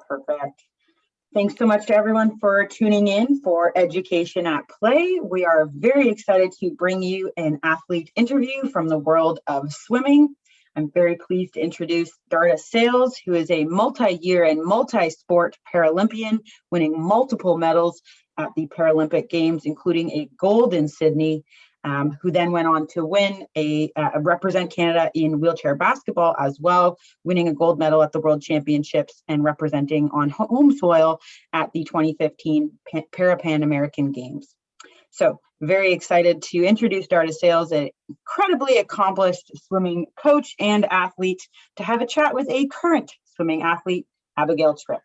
Perfect. Thanks so much to everyone for tuning in for Education at Play. We are very excited to bring you an athlete interview from the world of swimming. I'm very pleased to introduce Darda Sales, who is a multi-year and multi-sport Paralympian, winning multiple medals at the Paralympic Games, including a gold in Sydney, who then went on to win represent Canada in wheelchair basketball as well, winning a gold medal at the World Championships and representing on home soil at the 2015 Pan American Games. So very excited to introduce Darda Sales, an incredibly accomplished swimming coach and athlete, to have a chat with a current swimming athlete, Abigail Tripp.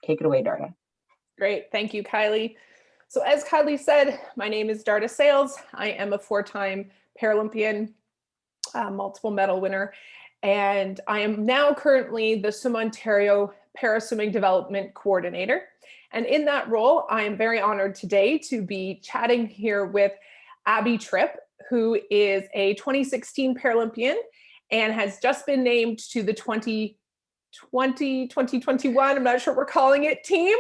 Take it away, Darda. Great. Thank you, Kylie. So as Kylie said, my name is Darda Sales. I am a 4-time Paralympian, multiple medal winner, and I am now currently the Swim Ontario Parasumming Development Coordinator. And in that role, I am very honored today to be chatting here with Abby Tripp, who is a 2016 Paralympian and has just been named to the 2021, I'm not sure what we're calling it, team.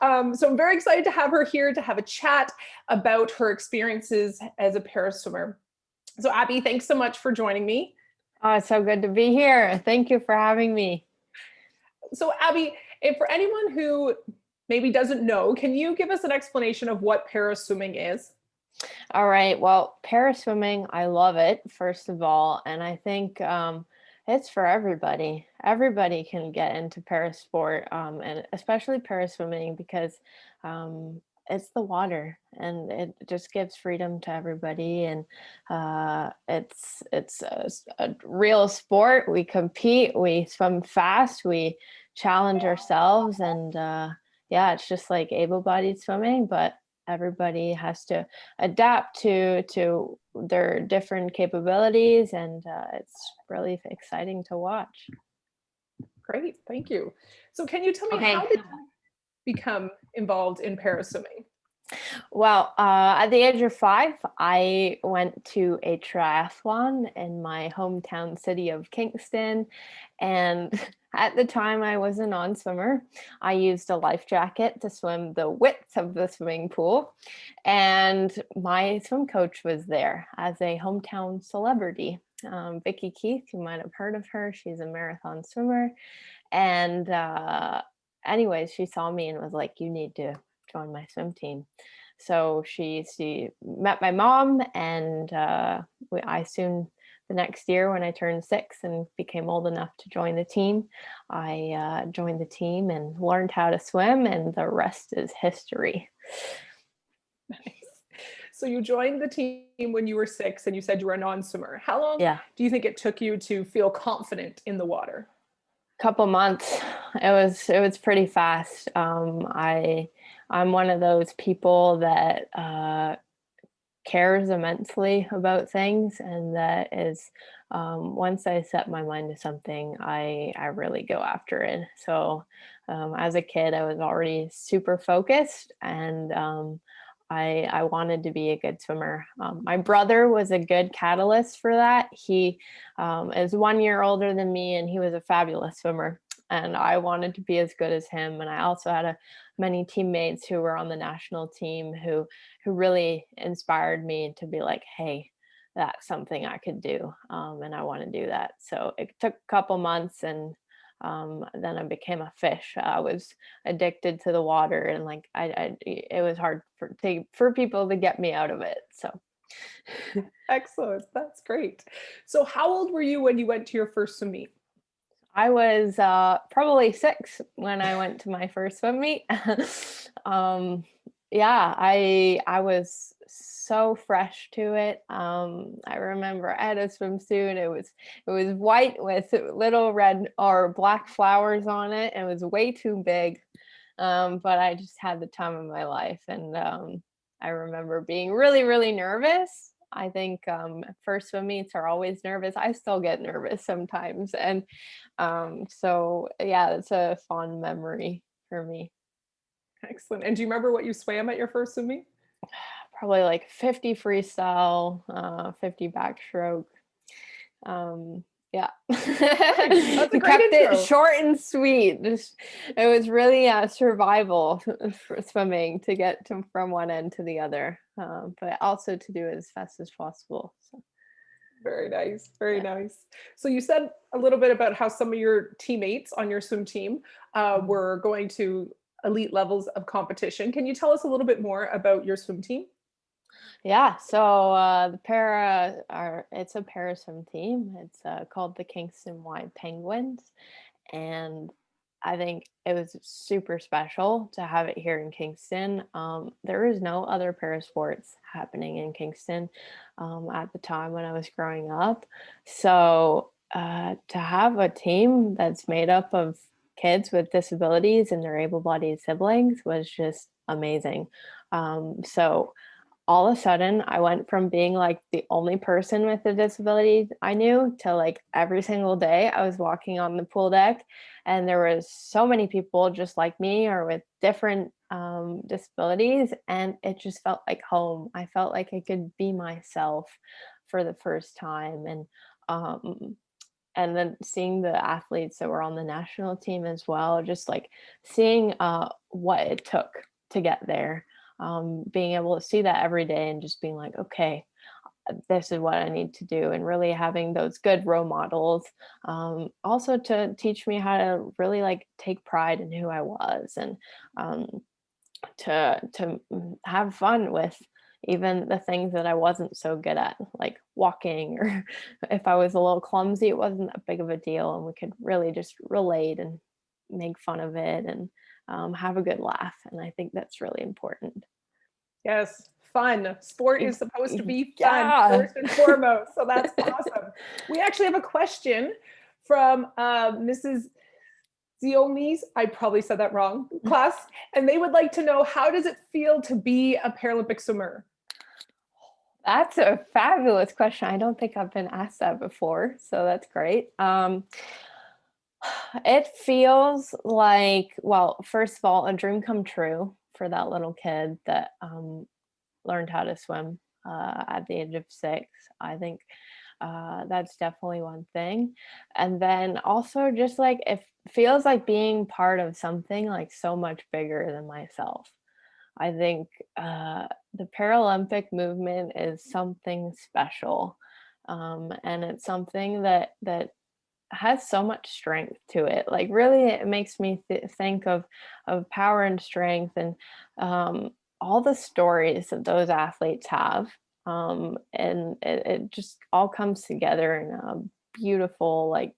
So I'm very excited to have her here to have a chat about her experiences as a paraswimmer. So Abby, thanks so much for joining me. Oh, it's so good to be here. Thank you for having me. So Abby, if for anyone who maybe doesn't know, can you give us an explanation of what paraswimming is? All right. Well, paraswimming, I love it, first of all. And I think it's for everybody. Everybody can get into parasport, and especially paraswimming, because it's the water and it just gives freedom to everybody. And it's a real sport. We compete, we swim fast, we challenge ourselves, and yeah, it's just like able-bodied swimming, but everybody has to adapt to their different capabilities, and it's really exciting to watch. Great, thank you. So can you tell me, how did you become involved in paraswimming? Well, at the age of 5, I went to a triathlon in my hometown city of Kingston. And at the time, I was a non-swimmer. I used a life jacket to swim the width of the swimming pool. And my swim coach was there as a hometown celebrity. Vicky Keith, you might have heard of her. She's a marathon swimmer. And anyways, she saw me and was like, you need to join my swim team. So she met my mom, and I soon, the next year when I turned 6 and became old enough to join the team, I joined the team and learned how to swim, and the rest is history. Nice. So you joined the team when you were 6, and you said you were a non-swimmer. How long do you think it took you to feel confident in the water? Couple months. It was pretty fast. I'm one of those people that cares immensely about things, and that is once I set my mind to something, I really go after it. So as a kid, I was already super focused, and I wanted to be a good swimmer. My brother was a good catalyst for that. He is 1 year older than me, and he was a fabulous swimmer, and I wanted to be as good as him. And I also had many teammates who were on the national team who really inspired me to be like, hey, that's something I could do, and I want to do that. So it took a couple months, and then I became a fish. I was addicted to the water, and like it was hard for people to get me out of it. So excellent, that's great. So how old were you when you went to your first swim meet? I was probably 6 when I went to my first swim meet. Yeah, I was so fresh to it. I remember I had a swimsuit. It was white with little red or black flowers on it. It was way too big, but I just had the time of my life. And I remember being really, really nervous. I think first swim meets are always nervous. I still get nervous sometimes. And so yeah, it's a fond memory for me. Excellent. And do you remember what you swam at your first swim meet? Probably like 50 freestyle, 50 backstroke. Yeah. That's a great Kept it intro. short and sweet. Just, it was really survival for swimming to get from one end to the other, but also to do it as fast as possible. So, Very nice. Very yeah. nice. So you said a little bit about how some of your teammates on your swim team were going to elite levels of competition. Can you tell us a little bit more about your swim team? Yeah, so the it's a para swim team. It's called the Kingston Wide Penguins, and I think it was super special to have it here in Kingston. There is no other para sports happening in Kingston at the time when I was growing up. So to have a team that's made up of kids with disabilities and their able-bodied siblings was just amazing. So all of a sudden I went from being like the only person with a disability I knew to like every single day I was walking on the pool deck and there was so many people just like me or with different disabilities, and it just felt like home. I felt like I could be myself for the first time. Um, and then seeing the athletes that were on the national team as well, just like seeing what it took to get there, being able to see that every day and just being like, okay, this is what I need to do, and really having those good role models, also to teach me how to really like take pride in who I was, and um, to have fun with even the things that I wasn't so good at, like walking, or if I was a little clumsy, it wasn't that big of a deal, and we could really just relate and make fun of it, and have a good laugh. And I think that's really important. Yes, fun. Sport is supposed to be fun Yeah. first and foremost. So that's awesome. We actually have a question from Mrs. Ziomis, I probably said that wrong, class, and they would like to know, how does it feel to be a Paralympic swimmer? That's a fabulous question. I don't think I've been asked that before, so that's great. It feels like, well, first of all, a dream come true for that little kid that learned how to swim at the age of 6. I think that's definitely one thing. And then also just like it feels like being part of something like so much bigger than myself. I think the Paralympic movement is something special, and it's something that has so much strength to it. Like really, it makes me think of power and strength, and all the stories that those athletes have, and it just all comes together in a beautiful like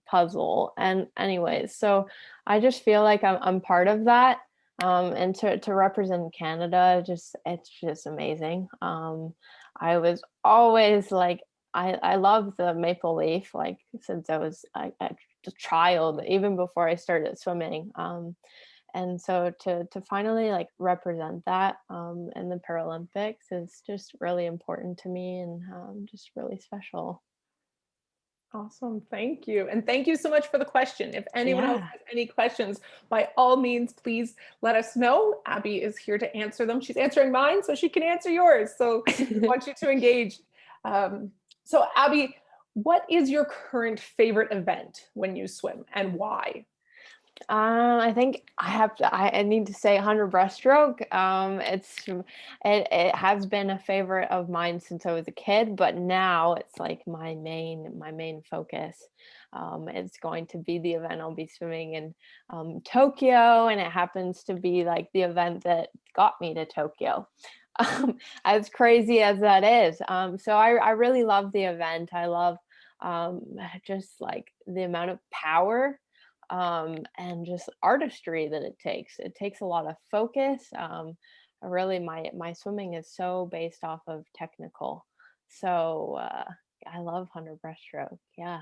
puzzle. And anyways, so I just feel like I'm part of that, and to represent Canada, just it's just amazing. I was always like, I love the maple leaf, like since I was a child, even before I started swimming. And so to finally like represent that in the Paralympics is just really important to me, and just really special. Awesome. Thank you. And thank you so much for the question. If anyone else Yeah. has any questions, by all means, please let us know. Abby is here to answer them. She's answering mine, so she can answer yours. So we want you to engage. So, Abby, what is your current favorite event when you swim, and why? I think I need to say 100 breaststroke. It has been a favorite of mine since I was a kid, but now it's like my main focus. It's going to be the event I'll be swimming in Tokyo, and it happens to be like the event that got me to Tokyo. As crazy as that is. So I really love the event. I love just like the amount of power and just artistry that it takes. It takes a lot of focus. Really, my swimming is so based off of technical. So I love 100 breaststroke. Yeah.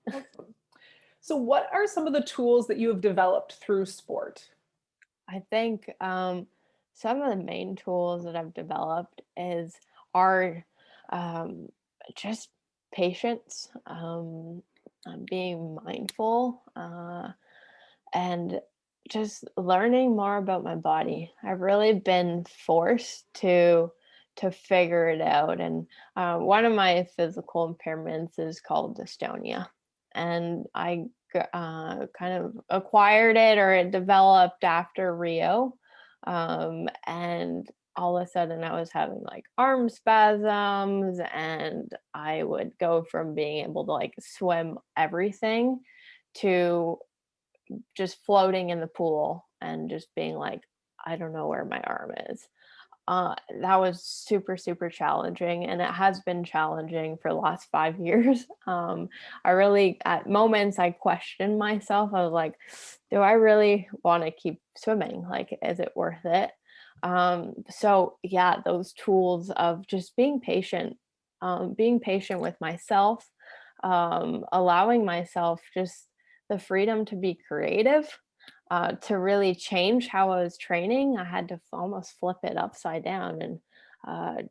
Awesome. So, what are some of the tools that you have developed through sport? I think some of the main tools that I've developed are um, just patience, being mindful, and just learning more about my body. I've really been forced to figure it out. And one of my physical impairments is called dystonia, and I kind of acquired it, or it developed after Rio. And all of a sudden I was having like arm spasms, and I would go from being able to like swim everything to just floating in the pool and just being like, I don't know where my arm is. That was super, super challenging, and it has been challenging for the last 5 years. I really, at moments, I questioned myself. I was like, do I really want to keep swimming? Like, is it worth it? So yeah, those tools of just being patient with myself, allowing myself just the freedom to be creative, to really change how I was training. I had to almost flip it upside down and uh,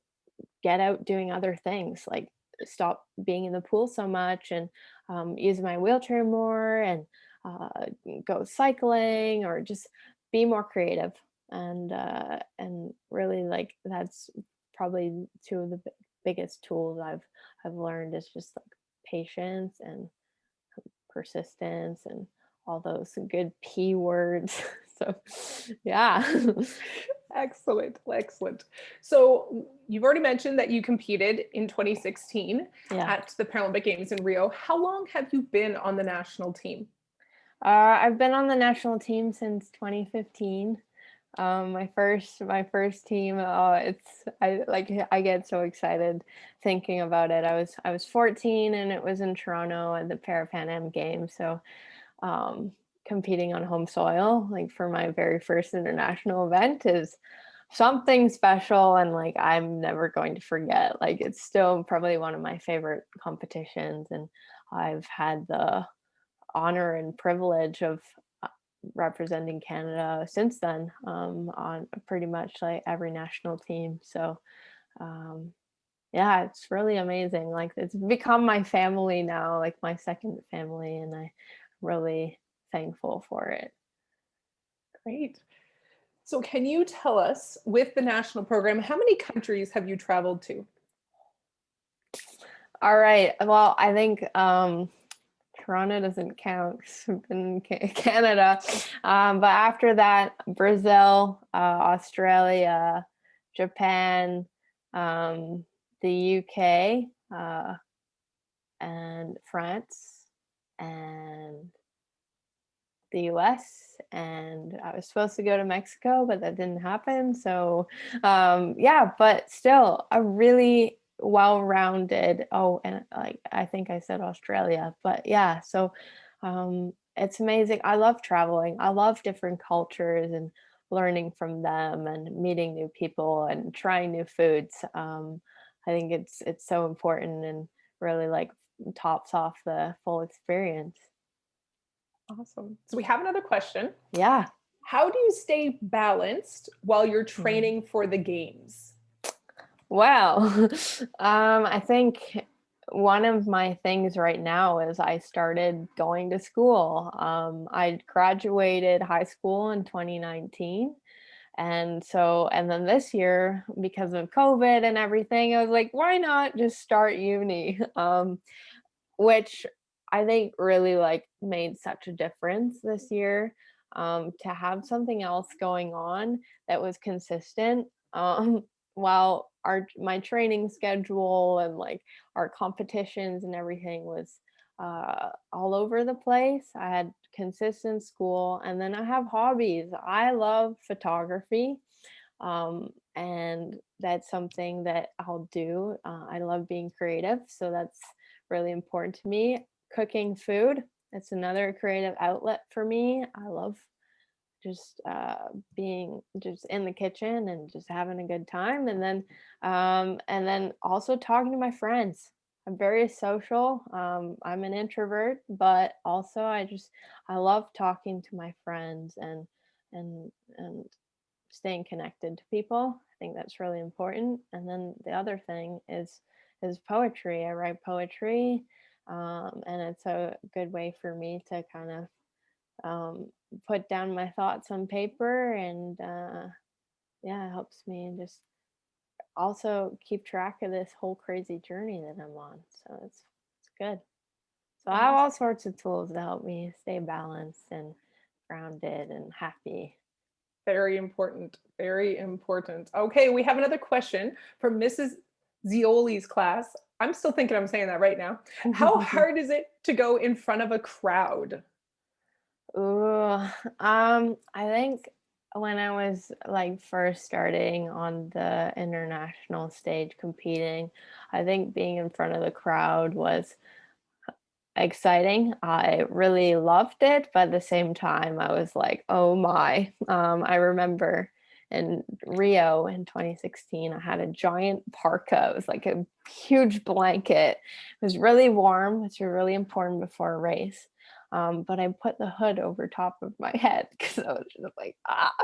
get out doing other things, like stop being in the pool so much, and use my wheelchair more, and uh, go cycling, or just be more creative. And really, like, that's probably two of the biggest tools I've learned, is just like patience and persistence and all those good P words. So, yeah. Excellent, excellent. So you've already mentioned that you competed in 2016 Yeah. at the Paralympic Games in Rio. How long have you been on the national team? I've been on the national team since 2015. My first team. I get so excited thinking about it. I was 14, and it was in Toronto at the Pan Am Games. So um, competing on home soil, like for my very first international event, is something special, and like I'm never going to forget. Like, it's still probably one of my favorite competitions, and I've had the honor and privilege of uh, representing Canada since then, on pretty much like every national team. So um, yeah, it's really amazing. Like, it's become my family now, like my second family, and I'm really thankful for it. Great. So can you tell us, with the national program, how many countries have you traveled to? All right. Well, I think Toronto doesn't count 'cause I've been in Canada. But after that, Brazil, Australia, Japan, um, the UK, and France, and the US, and I was supposed to go to Mexico, but that didn't happen. So yeah, but still a really well-rounded, oh, and like I think I said Australia, but yeah, so it's amazing. I love traveling. I love different cultures and learning from them and meeting new people and trying new foods. I think it's so important, and really like tops off the full experience. Awesome. So we have another question. Yeah. How do you stay balanced while you're Mm. training for the games? Well, I think one of my things right now is I started going to school. I graduated high school in 2019. And then this year, because of COVID and everything, I was like, why not just start uni? Which I think really like made such a difference this year, to have something else going on that was consistent, while our my training schedule and like our competitions and everything was all over the place. I had consistent school, and then I have hobbies. I love photography, and that's something that I'll do. I love being creative, so that's really important to me. Cooking food, it's another creative outlet for me. I love just being just in the kitchen and just having a good time, and then also talking to my friends. I'm very social. I'm an introvert, but also I love talking to my friends, and staying connected to people. I think that's really important. And then the other thing is poetry. I write poetry, and it's a good way for me to kind of put down my thoughts on paper, and yeah, it helps me just also keep track of this whole crazy journey that I'm on. So it's good. So I have all sorts of tools to help me stay balanced and grounded and happy. Very important. Very important. Okay, we have another question from Mrs. Zioli's class. I'm still thinking I'm saying that right now. How hard is it to go in front of a crowd? Ooh, I think when I was like first starting on the international stage competing, I think being in front of the crowd was exciting. I really loved it, but at the same time, I was like, oh my. I remember in Rio in 2016, I had a giant parka. It was like a huge blanket. It was really warm, which was really important before a race. But I put the hood over top of my head because I was just like, ah.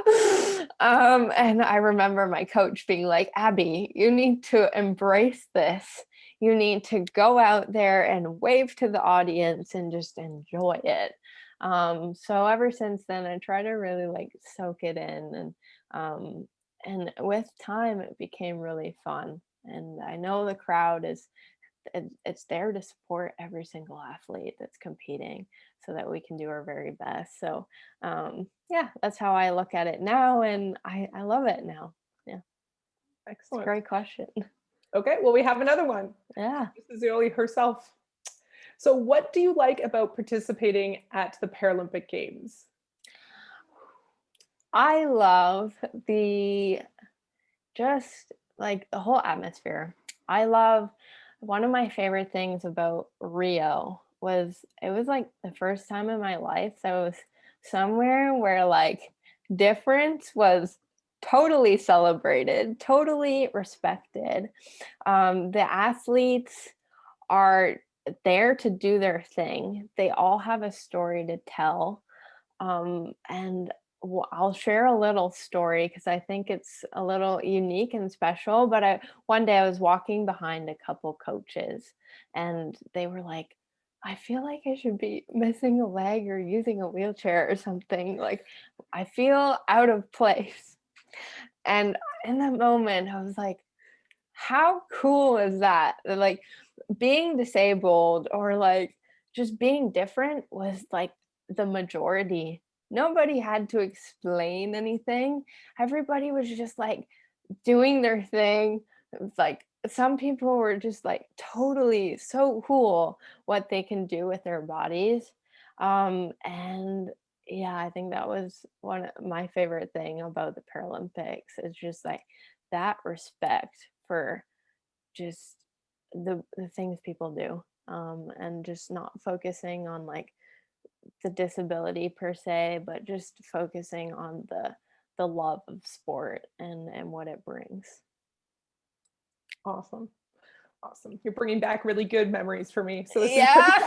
And I remember my coach being like, Abby, you need to embrace this. You need to go out there and wave to the audience and just enjoy it. So ever since then, I try to really like soak it in, and with time, it became really fun. And I know the crowd is it's there to support every single athlete that's competing so that we can do our very best. So yeah, that's how I look at it now, and I love it now. Yeah, it's a Excellent. great question. Okay, well, we have another one. Yeah. Mrs. Zioli herself. So, what do you like about participating at the Paralympic Games? I love the just like the whole atmosphere. I love one of my favorite things about Rio was it was like the first time in my life that I was somewhere where like difference was totally celebrated, totally respected. The athletes are there to do their thing. They all have a story to tell. And I'll share a little story because I think it's a little unique and special. But one day I was walking behind a couple coaches, and they were like, I feel like I should be missing a leg or using a wheelchair or something. Like, I feel out of place. And in that moment, I was like, how cool is that? Like, being disabled or like just being different was like the majority. Nobody had to explain anything. Everybody was just like doing their thing. It was like some people were just like totally so cool what they can do with their bodies. And yeah, I think that was one of my favorite thing about the Paralympics is just like that respect for just the things people do, and just not focusing on like the disability per se, but just focusing on the love of sport and what it brings. Awesome. Awesome. You're bringing back really good memories for me. So, this is Yeah.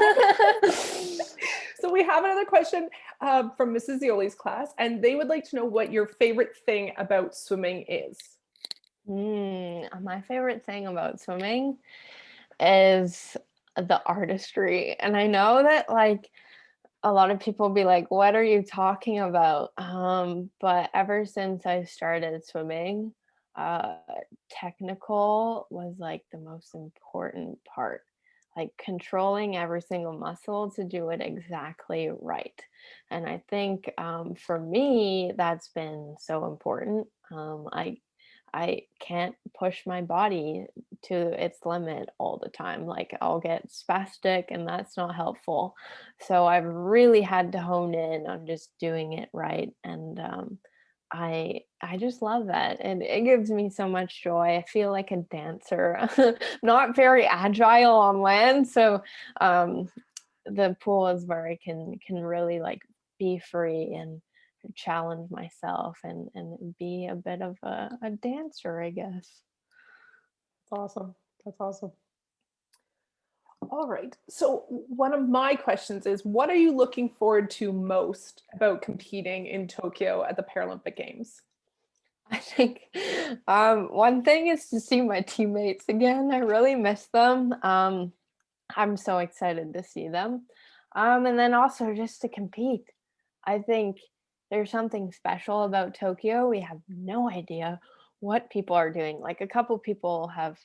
So, we have another question from Mrs. Zioli's class, and they would like to know what your favorite thing about swimming is. My favorite thing about swimming is the artistry. And I know that like a lot of people be like, what are you talking about? But ever since I started swimming, uh, technical was like the most important part, like controlling every single muscle to do it exactly right. And I think for me, that's been so important. I can't push my body to its limit all the time. Like I'll get spastic and that's not helpful. So I've really had to hone in on just doing it right. And I just love that. And it gives me so much joy. I feel like a dancer, not very agile on land. So um the pool is where I can really like be free and challenge myself and be a bit of a dancer, I guess. That's awesome. That's awesome. All right. So, one of my questions is what are you looking forward to most about competing in Tokyo at the Paralympic Games? I think one thing is to see my teammates again. I really miss them. I'm so excited to see them. And then also just to compete. I think there's something special about Tokyo. We have no idea what people are doing. Like a couple people have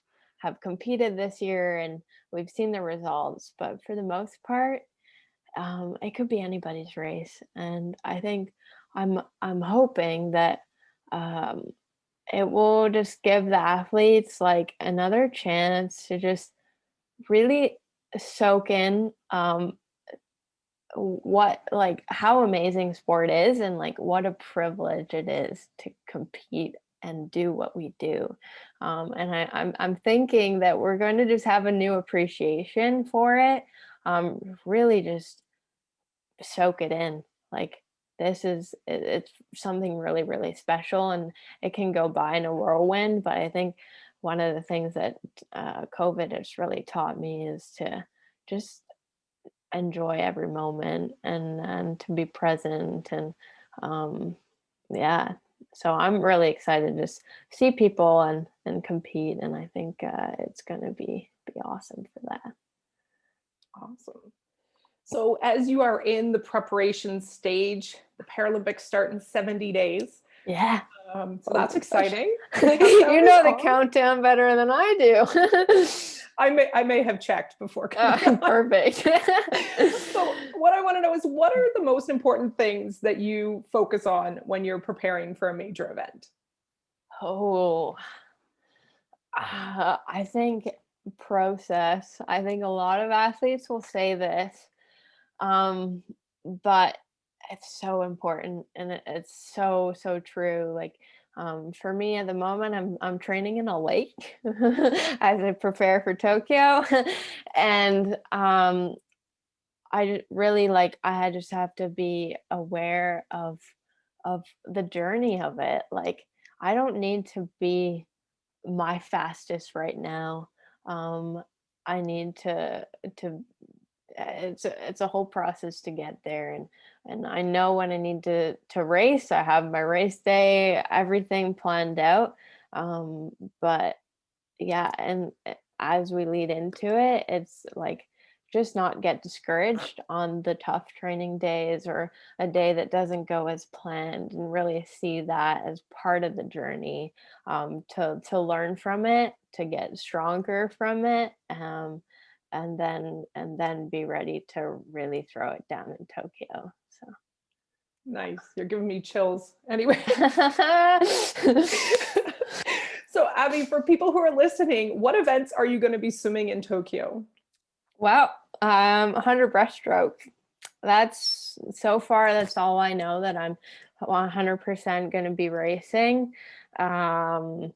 competed this year and we've seen the results, but for the most part, it could be anybody's race. And I think I'm hoping that um, it will just give the athletes like another chance to just really soak in what, like, how amazing sport is, and like what a privilege it is to compete and do what we do. And I'm thinking that we're going to just have a new appreciation for it. Really just soak it in. Like, it's something really, really special, and it can go by in a whirlwind. But I think one of the things that COVID has really taught me is to just enjoy every moment, and to be present, and um yeah, so I'm really excited to just see people and compete, and I think it's going to be awesome for that. Awesome. So as you are in the preparation stage, the Paralympics start in 70 days. Yeah. So that's exciting. You know the countdown better than I do. I may have checked before coming on. Perfect. So what I want to know is, what are the most important things that you focus on when you're preparing for a major event? Oh, I think process. I think a lot of athletes will say this, um, but it's so important, and it's so true. Like, for me at the moment, I'm training in a lake as I prepare for Tokyo, and really, like, just have to be aware of the journey of it. Like, I don't need to be my fastest right now. Um, I need to it's a whole process to get there, and I know when I need to race. I have my race day, everything planned out. Um, but yeah, and as we lead into it, it's like, just not get discouraged on the tough training days, or a day that doesn't go as planned, and really see that as part of the journey, to learn from it, to get stronger from it, and then be ready to really throw it down in Tokyo. So Nice. You're giving me chills. Anyway. So Abby, for people who are listening, what events are you going to be swimming in Tokyo? Well, 100 breaststroke. That's so far, that's all I know that I'm 100% going to be racing. Yeah,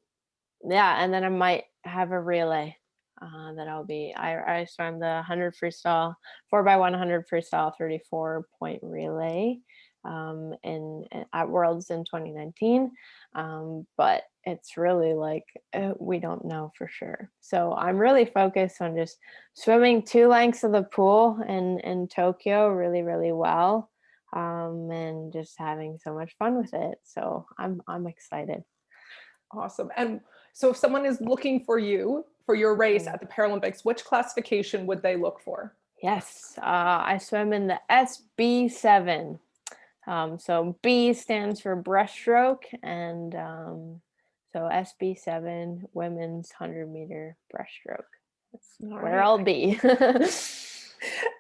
and then I might have a relay that I swam the 100 freestyle, 4x100 freestyle 34-point relay at Worlds in 2019. But it's really like, we don't know for sure. So I'm really focused on just swimming 2 lengths of the pool in Tokyo really, really well, and just having so much fun with it. So I'm excited. Awesome. And so if someone is looking for you for your race at the Paralympics, which classification would they look for? Yes, I swim in the SB7. So B stands for breaststroke, and so SB7, women's 100-meter breaststroke. That's where I'll be.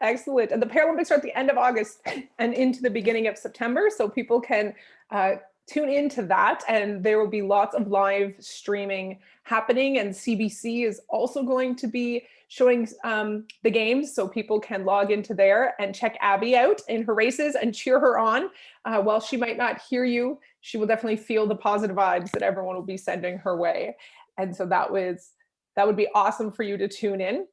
Excellent. And the Paralympics are at the end of August and into the beginning of September, so people can tune into that, and there will be lots of live streaming happening, and CBC is also going to be showing the games, so people can log into there and check Abby out in her races and cheer her on. While she might not hear you, she will definitely feel the positive vibes that everyone will be sending her way. And so that would be awesome for you to tune in.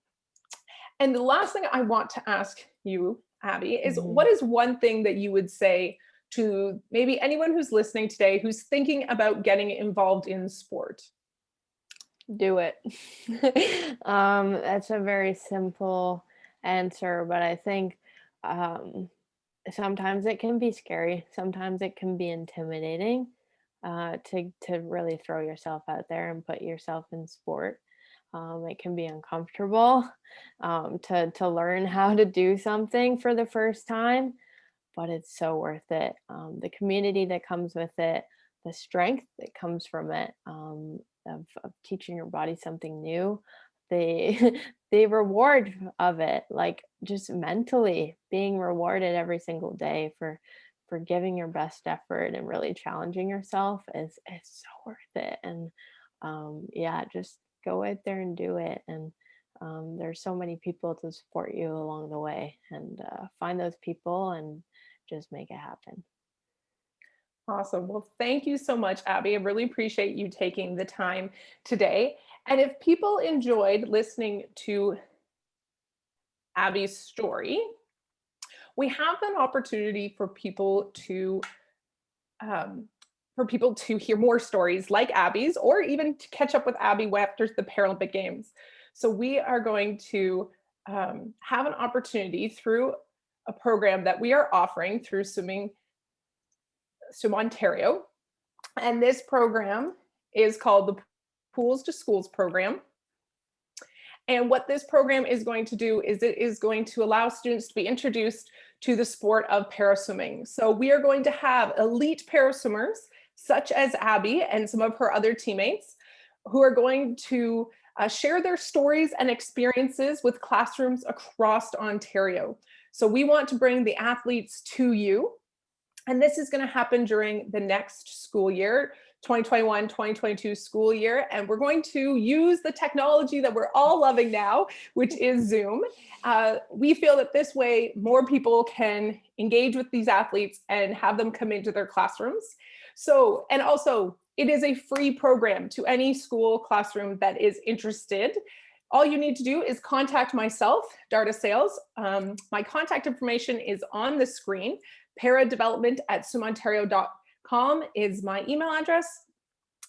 And the last thing I want to ask you, Abby, is what is one thing that you would say to maybe anyone who's listening today who's thinking about getting involved in sport? Do it. That's a very simple answer, but I think sometimes it can be scary. Sometimes it can be intimidating, to really throw yourself out there and put yourself in sport. It can be uncomfortable, to learn how to do something for the first time, but it's so worth it. The community that comes with it, the strength that comes from it, of teaching your body something new, the the reward of it, like just mentally being rewarded every single day for giving your best effort and really challenging yourself is so worth it. And yeah, just go out there and do it. And there's so many people to support you along the way, and find those people and just make it happen. Awesome. Well, thank you so much, Abby. I really appreciate you taking the time today. And if people enjoyed listening to Abby's story, we have an opportunity for people to hear more stories like Abby's, or even to catch up with Abby after the Paralympic Games. So we are going to have an opportunity through a program that we are offering through Swim Ontario. And this program is called the Pools to Schools program. And what this program is going to do is it is going to allow students to be introduced to the sport of paraswimming. So we are going to have elite paraswimmers, such as Abby and some of her other teammates, who are going to share their stories and experiences with classrooms across Ontario. So we want to bring the athletes to you. And this is going to happen during the next school year, 2021-2022 school year. And we're going to use the technology that we're all loving now, which is Zoom. We feel that this way, more people can engage with these athletes and have them come into their classrooms. So, and also, it is a free program to any school classroom that is interested. All you need to do is contact myself, Darda Sales. My contact information is on the screen. paradevelopment@swimontario.com is my email address.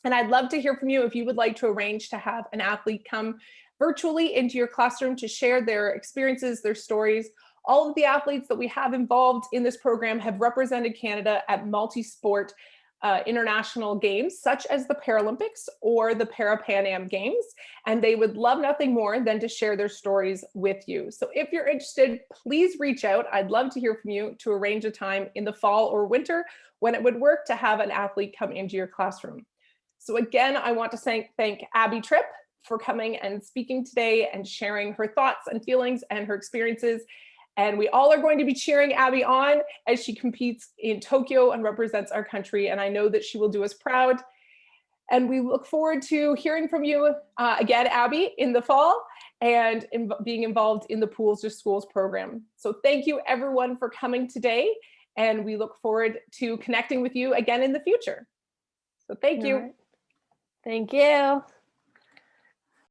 And I'd love to hear from you if you would like to arrange to have an athlete come virtually into your classroom to share their experiences, their stories. All of the athletes that we have involved in this program have represented Canada at multi-sport international games, such as the Paralympics or the Para-Pan Am Games, and they would love nothing more than to share their stories with you. So if you're interested, please reach out. I'd love to hear from you to arrange a time in the fall or winter when it would work to have an athlete come into your classroom. So again, I want to thank Abby Tripp for coming and speaking today and sharing her thoughts and feelings and her experiences. And we all are going to be cheering Abby on as she competes in Tokyo and represents our country. And I know that she will do us proud. And we look forward to hearing from you again, Abby, in the fall and being involved in the Pools to Schools program. So thank you everyone for coming today. And we look forward to connecting with you again in the future. So thank you. All right. Thank you.